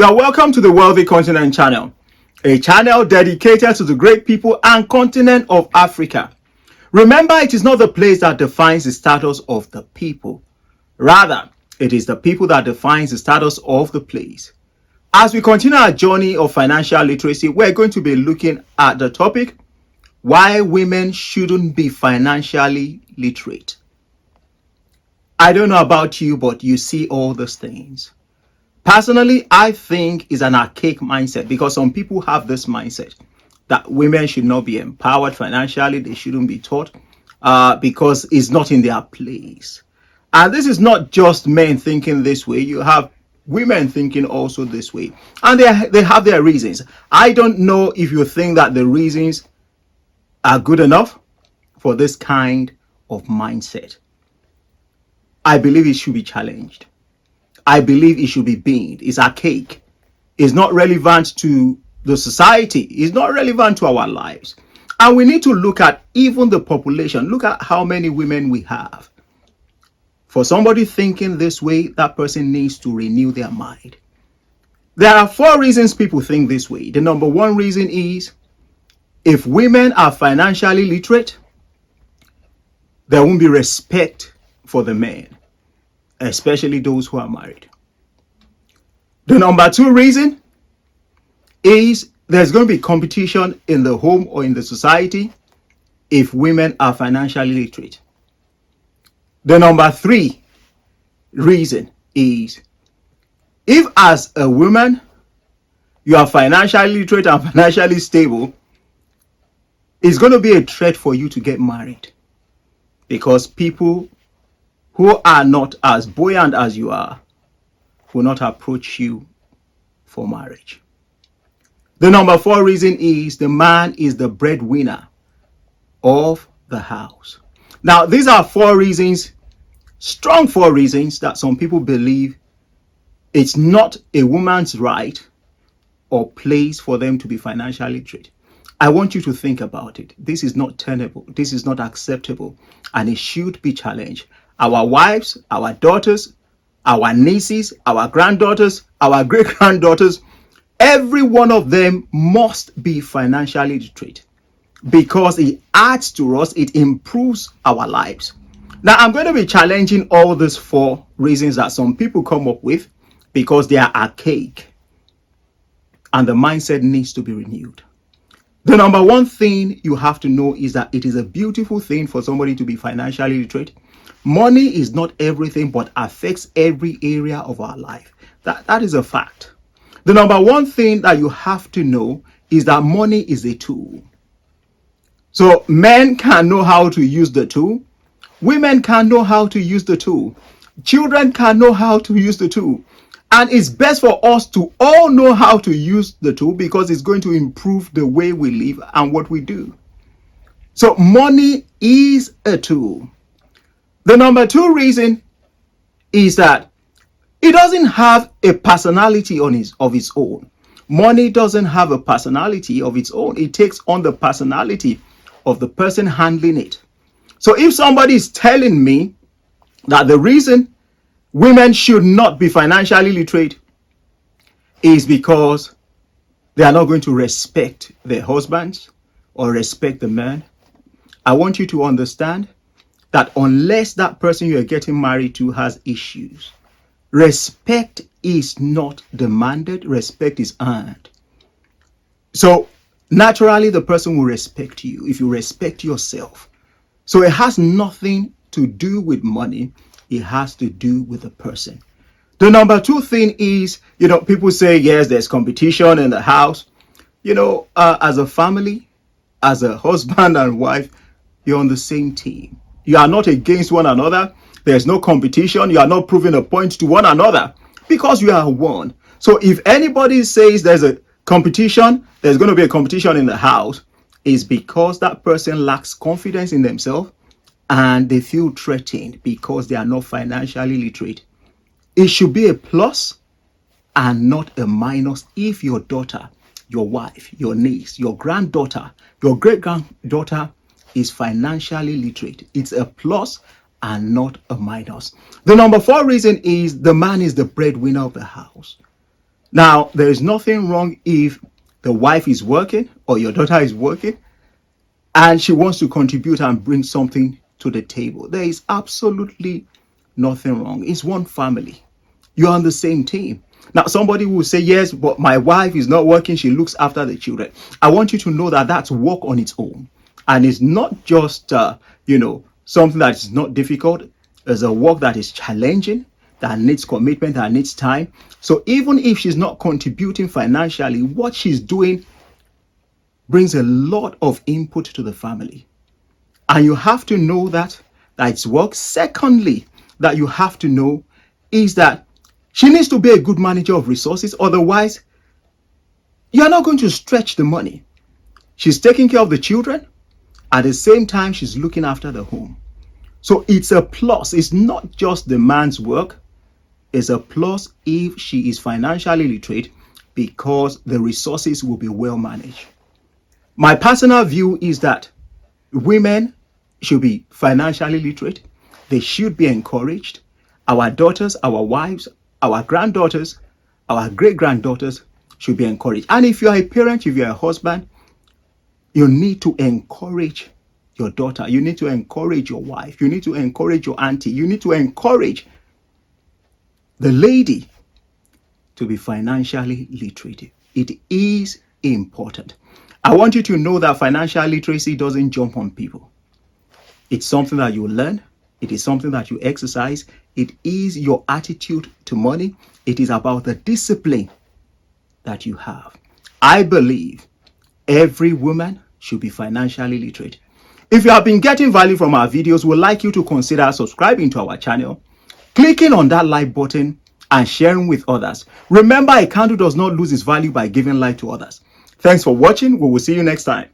You are welcome to the Wealthy Continent channel, a channel dedicated to the great people and continent of Africa. Remember, it is not the place that defines the status of the people. Rather, it is the people that defines the status of the place. As we continue our journey of financial literacy, we're going to be looking at the topic, why women shouldn't be financially literate. I don't know about you, but you see all these things. Personally, I think it's an archaic mindset because some people have this mindset that women should not be empowered financially. They shouldn't be taught because it's not in their place. And this is not just men thinking this way. You have women thinking also this way. And they have their reasons. I don't know if you think that the reasons are good enough for this kind of mindset. I believe it should be challenged. I believe it should be banned. It's archaic. It's not relevant to the society. It's not relevant to our lives. And we need to look at even the population. Look at how many women we have. For somebody thinking this way, that person needs to renew their mind. There are 4 reasons people think this way. The number 1 reason is, if women are financially literate, there won't be respect for the men, especially those who are married. The number 2 reason is there's going to be competition in the home or in the society if women are financially literate. The number 3 reason is, if as a woman you are financially literate and financially stable, it's going to be a threat for you to get married because people who are not as buoyant as you are will not approach you for marriage. The number 4 reason is the man is the breadwinner of the house. Now, these are 4 reasons, strong 4 reasons that some people believe it's not a woman's right or place for them to be financially literate. I want you to think about it. This is not tenable. This is not acceptable, and it should be challenged. Our wives, our daughters, our nieces, our granddaughters, our great-granddaughters, every one of them must be financially literate because it adds to us, it improves our lives. Now, I'm going to be challenging all these 4 reasons that some people come up with because they are archaic and the mindset needs to be renewed. The number 1 thing you have to know is that it is a beautiful thing for somebody to be financially literate. Money is not everything, but affects every area of our life. That is a fact. The number 1 thing that you have to know is that money is a tool. So men can know how to use the tool. Women can know how to use the tool. Children can know how to use the tool. And it's best for us to all know how to use the tool because it's going to improve the way we live and what we do. So money is a tool. The number 2 reason is that it doesn't have a personality of its own. Money doesn't have a personality of its own. It takes on the personality of the person handling it. So if somebody is telling me that the reason women should not be financially literate is because they are not going to respect their husbands or respect the man, I want you to understand that unless that person you are getting married to has issues, respect is not demanded, respect is earned. So naturally the person will respect you if you respect yourself. So it has nothing to do with money, it has to do with the person. The number 2 thing is, people say, yes, there's competition in the house. As a family, as a husband and wife, you're on the same team. You are not against one another. There's no competition. You are not proving a point to one another because you are one. So if anybody says there's a competition, there's going to be a competition in the house, it's because that person lacks confidence in themselves and they feel threatened because they are not financially literate. It should be a plus and not a minus if your daughter, your wife, your niece, your granddaughter, your great-granddaughter is financially literate. It's a plus and not a minus. The number 4 reason is the man is the breadwinner of the house. Now, there is nothing wrong if the wife is working or your daughter is working and she wants to contribute and bring something to the table. There is absolutely nothing wrong. It's one family. You're on the same team. Now, somebody will say, yes, but my wife is not working. She looks after the children. I want you to know that that's work on its own. And it's not just, something that is not difficult. It's a work that is challenging, that needs commitment, that needs time. So even if she's not contributing financially, what she's doing brings a lot of input to the family. And you have to know that it's work. Secondly, that you have to know is that she needs to be a good manager of resources. Otherwise, you're not going to stretch the money. She's taking care of the children. At the same time, she's looking after the home. So it's a plus. It's not just the man's work. It's a plus if she is financially literate, because the resources will be well managed. My personal view is that women should be financially literate. They should be encouraged. Our daughters, our wives, our granddaughters, our great-granddaughters should be encouraged. And if you're a parent, if you're a husband, you need to encourage your daughter. You need to encourage your wife. You need to encourage your auntie. You need to encourage the lady to be financially literate. It is important. I want you to know that financial literacy doesn't jump on people. It's something that you learn. It is something that you exercise. It is your attitude to money. It is about the discipline that you have. I believe every woman should be financially literate. If you have been getting value from our videos, we'd like you to consider subscribing to our channel, clicking on that like button, and sharing with others. Remember, a candle does not lose its value by giving light to others. Thanks for watching. We will see you next time.